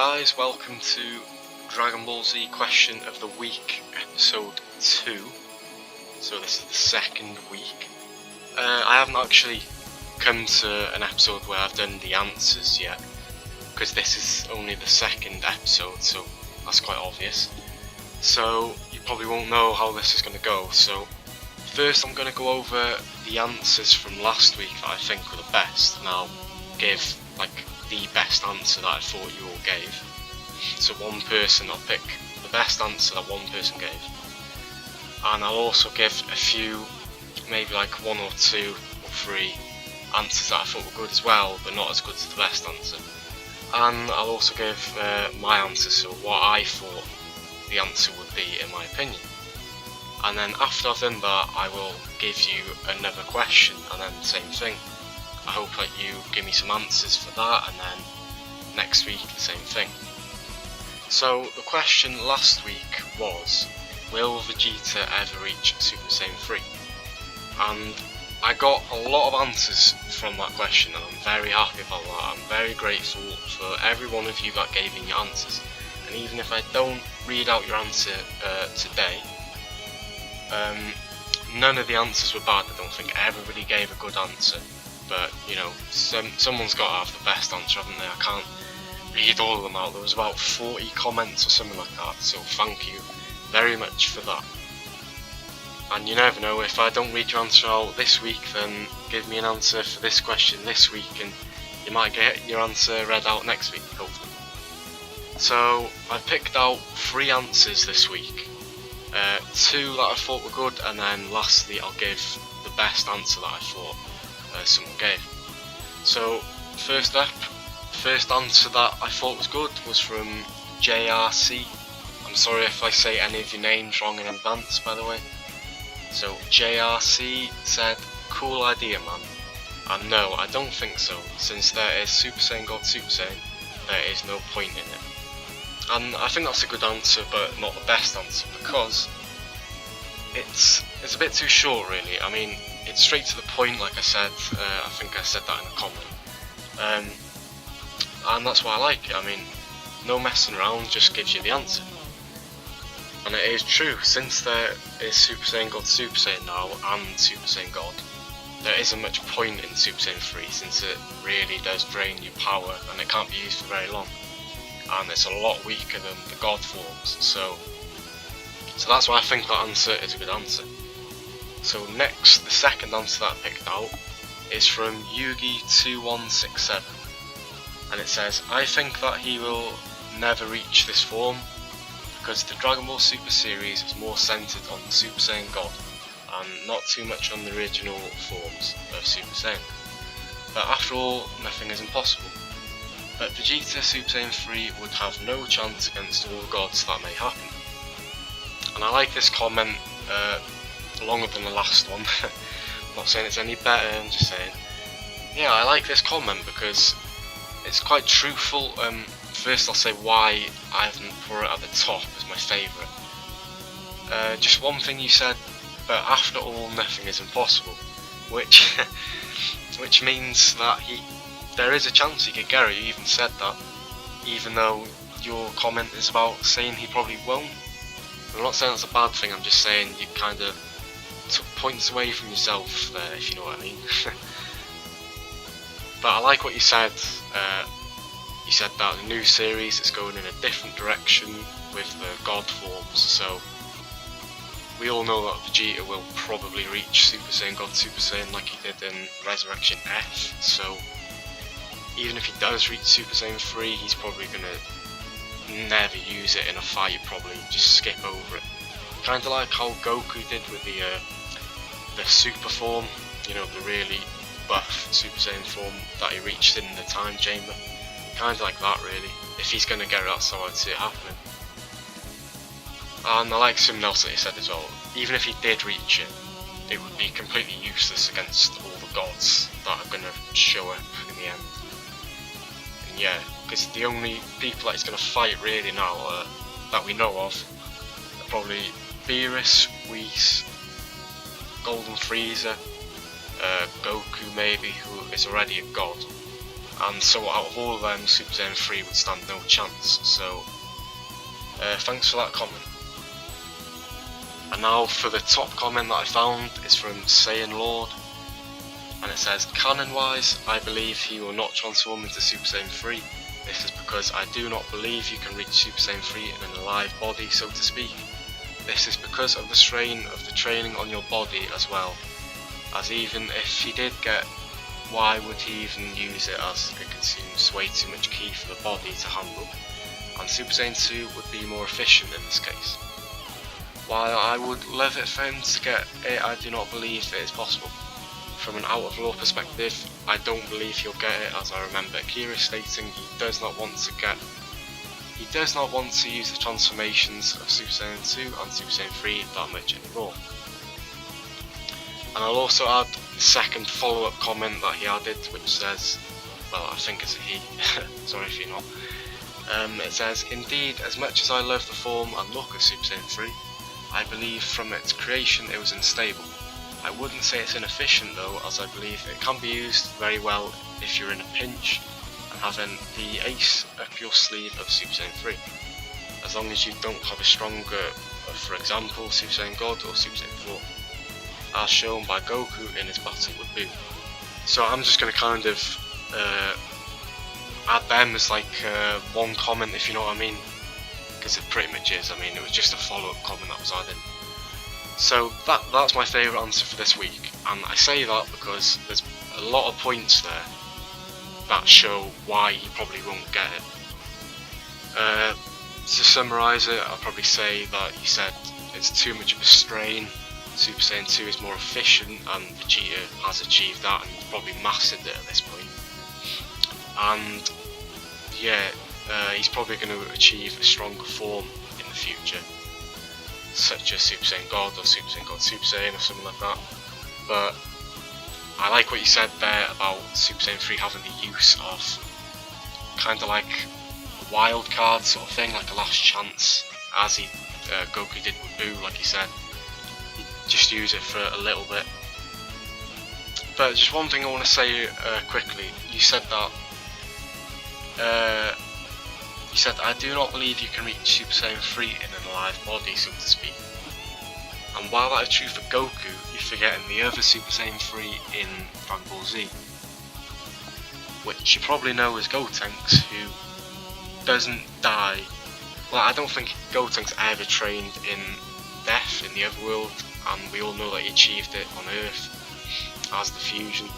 guys, welcome to Dragon Ball Z Question of the Week, episode 2. So this is the second week. I haven't actually come to an episode where I've done the answers yet, because this is only the second episode, so that's quite obvious. So you probably won't know how this is going to go. So first I'm going to go over the answers from last week that I think were the best, and I'll give the best answer that I thought you all gave. So one person, I'll pick the best answer that one person gave, and I'll also give a few, maybe like one or two or three answers that I thought were good as well, but not as good as the best answer. And I'll also give my answer, so what I thought the answer would be in my opinion. And then after I've done that, I will give you another question, and then same thing. I hope that you give me some answers for that, and then next week the same thing. So the question last week was, will Vegeta ever reach Super Saiyan 3? And I got a lot of answers from that question, and I'm very happy about that. I'm very grateful for every one of you that gave me your answers. And even if I don't read out your answer today, none of the answers were bad. I don't think everybody gave a good answer. But, you know, someone's got to have the best answer, haven't they? I can't read all of them out. There was about 40 comments or something like that, so thank you very much for that. And you never know, if I don't read your answer out this week, then give me an answer for this question this week, and you might get your answer read out next week, hopefully. So, I've picked out 3 answers this week. 2 that I thought were good, and then lastly I'll give the best answer that I thought someone gave. So first up, first answer that I thought was good was from JRC. I'm sorry if I say any of your names wrong in advance, by the way. So JRC said, cool idea man. And no, I don't think so. Since there is Super Saiyan God Super Saiyan, there is no point in it. And I think that's a good answer, but not the best answer, because it's a bit too short really. I mean, it's straight to the point, like I said. I think I said that in a comment. And that's what I like. I mean, no messing around, just gives you the answer. And it is true, since there is Super Saiyan God Super Saiyan now and Super Saiyan God, there isn't much point in Super Saiyan 3, since it really does drain your power and it can't be used for very long. And it's a lot weaker than the God forms, so that's why I think that answer is a good answer. So next, the second answer that I picked out is from Yugi2167, and it says, I think that he will never reach this form, because the Dragon Ball Super series is more centered on the Super Saiyan God, and not too much on the original forms of Super Saiyan. But after all, nothing is impossible. But Vegeta Super Saiyan 3 would have no chance against all the gods that may happen. And I like this comment longer than the last one. I'm not saying it's any better, I'm just saying, yeah, I like this comment because it's quite truthful. First I'll say why I haven't put it at the top as my favourite. Just one thing you said, but after all nothing is impossible, which which means that there is a chance he could get it. You even said that, even though your comment is about saying he probably won't. I'm not saying that's a bad thing, I'm just saying you kind of took points away from yourself there, if you know what I mean. But I like what you said. You said that the new series is going in a different direction with the God forms, so we all know that Vegeta will probably reach Super Saiyan God Super Saiyan like he did in Resurrection F, so even if he does reach Super Saiyan 3, he's probably going to never use it in a fight, probably just skip over it. Kind of like how Goku did with the super form, you know, the really buff Super Saiyan form that he reached in the time chamber. Kind of like that really. If he's going to get it, that's how I'd see it happening. And I like something else that he said as well. Even if he did reach it, it would be completely useless against all the gods that are going to show up in the end. And yeah, because the only people that he's going to fight really now that we know of are probably Beerus, Whis, Golden Frieza, Goku maybe, who is already a god, and so out of all of them, Super Saiyan 3 would stand no chance. So thanks for that comment. And now for the top comment that I found is from Saiyan Lord, and it says, canon wise, I believe he will not transform into Super Saiyan 3. This is because I do not believe you can reach Super Saiyan 3 in an alive body, so to speak. This is because of the strain of the training on your body as well, as even if he did get, why would he even use it, as it consumes way too much ki for the body to handle, and Super Saiyan 2 would be more efficient in this case. While I would love it for him to get it, I do not believe it is possible. From an out of lore perspective, I don't believe he'll get it, as I remember Akira stating he does not want to use the transformations of Super Saiyan 2 and Super Saiyan 3 that much anymore. And I'll also add the second follow-up comment that he added, which says, well, I think it's a he, sorry if you're not. It says, indeed, as much as I love the form and look of Super Saiyan 3, I believe from its creation it was unstable. I wouldn't say it's inefficient though, as I believe it can be used very well if you're in a pinch and having the ace up your sleeve of Super Saiyan 3. As long as you don't have a stronger, for example, Super Saiyan God or Super Saiyan 4, as shown by Goku in his battle with Buu. So I'm just going to kind of add them as like one comment, if you know what I mean, because it pretty much is. I mean, it was just a follow-up comment that was added. So that's my favourite answer for this week, and I say that because there's a lot of points there that show why he probably won't get it. To summarise it, I'll probably say that he said it's too much of a strain, Super Saiyan 2 is more efficient, and Vegeta has achieved that and probably mastered it at this point. And yeah, he's probably going to achieve a stronger form in the future, such as Super Saiyan God or Super Saiyan God Super Saiyan or something like that. But I like what you said there about Super Saiyan 3 having the use of kind of like a wild card sort of thing, like a last chance, as Goku did with Buu, like he said. He'd just use it for a little bit. But just one thing I want to say quickly, you said that I do not believe you can reach Super Saiyan 3 in an alive body, so to speak. And while that is true for Goku, you're forgetting the other Super Saiyan 3 in Dragon Ball Z, which you probably know as Gotenks, who doesn't die. Well, I don't think Gotenks ever trained in death in the otherworld, and we all know that he achieved it on Earth as the fusion.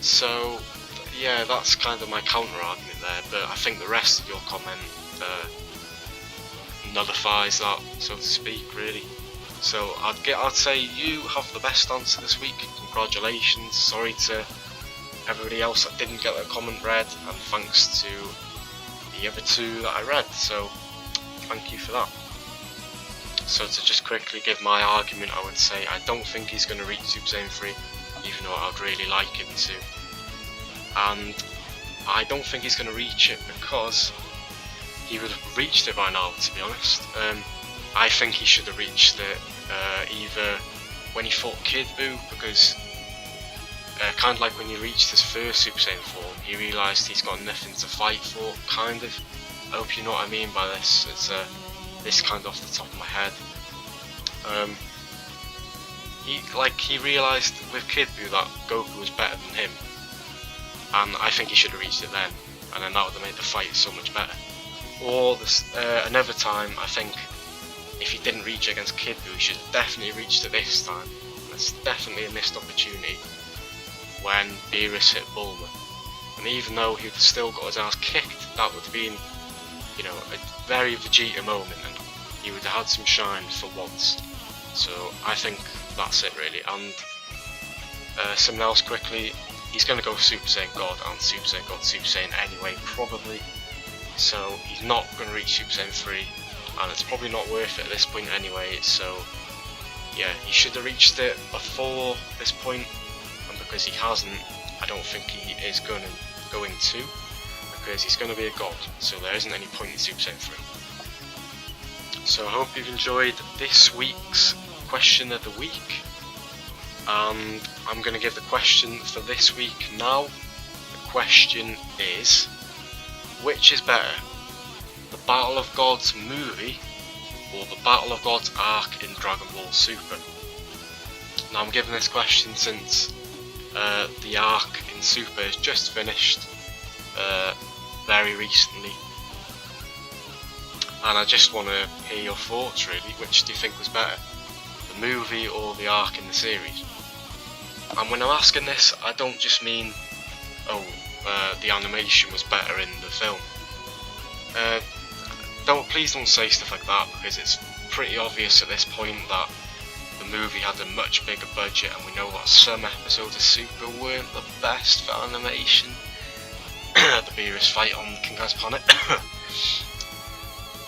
So yeah, that's kind of my counter argument there, but I think the rest of your comment nullifies that, so to speak, really. So I'd say you have the best answer this week. Congratulations. Sorry to everybody else that didn't get their comment read, and thanks to the other two that I read, so thank you for that. So to just quickly give my argument, I would say I don't think he's going to reach Super Saiyan 3, even though I'd really like him to. And I don't think he's going to reach it because he would have reached it by now, to be honest. I think he should have reached it either when he fought Kid Buu, because kind of like when he reached his first Super Saiyan form, he realised he's got nothing to fight for, kind of. I hope you know what I mean by this. It's this kind of off the top of my head. He realised with Kid Buu that Goku was better than him, and I think he should have reached it then, and then that would have made the fight so much better. Or another time, I think if he didn't reach it against Kid Buu, he should have definitely reached it this time. That's definitely a missed opportunity when Beerus hit Bulma. And even though he'd still got his ass kicked, that would have been, you know, a very Vegeta moment, and he would have had some shine for once. So I think that's it really. And something else quickly, he's going to go Super Saiyan God and Super Saiyan God Super Saiyan anyway, probably. So he's not going to reach Super Saiyan 3, and it's probably not worth it at this point anyway. So yeah, he should have reached it before this point, and because he hasn't, I don't think he is going to, because he's going to be a god, so there isn't any point in Super Saiyan 3. So I hope you've enjoyed this week's question of the week, and I'm going to give the question for this week now. The question is, which is better, the Battle of Gods movie or the Battle of Gods arc in Dragon Ball Super? Now I'm giving this question since the arc in Super is just finished very recently, and I just want to hear your thoughts really. Which do you think was better, the movie or the arc in the series? And when I'm asking this, I don't just mean, oh, the animation was better in the film. Please don't say stuff like that, because it's pretty obvious at this point that the movie had a much bigger budget, and we know that some episodes of Super weren't the best for animation. The Beerus fight on King Kai's planet.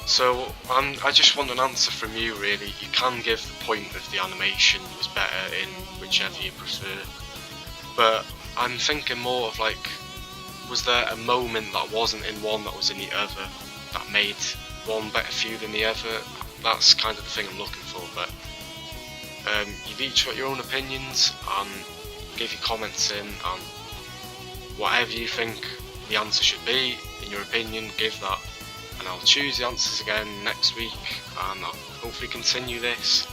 So I just want an answer from you really. You can give the point if the animation was better in whichever you prefer, but I'm thinking more of like, was there a moment that wasn't in one that was in the other that made one better for you than the other? That's kind of the thing I'm looking for. But you've each got your own opinions, and give your comments in, and whatever you think the answer should be, in your opinion, give that, and I'll choose the answers again next week, and I'll hopefully continue this.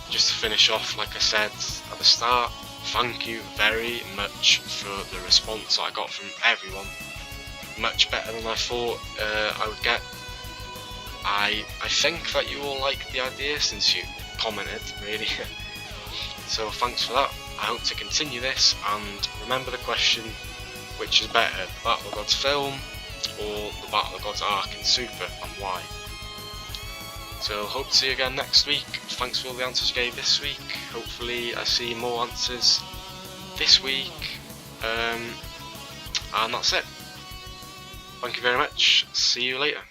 Just to finish off, like I said at the start, thank you very much for the response I got from everyone. Much better than I thought I would get. I think that you all liked the idea since you commented, really. So thanks for that. I hope to continue this, and remember the question, which is better, the Battle of Gods film or the Battle of Gods arc in Super, and why? So hope to see you again next week. Thanks for all the answers you gave this week. Hopefully I see more answers this week, and that's it. Thank you very much. See you later.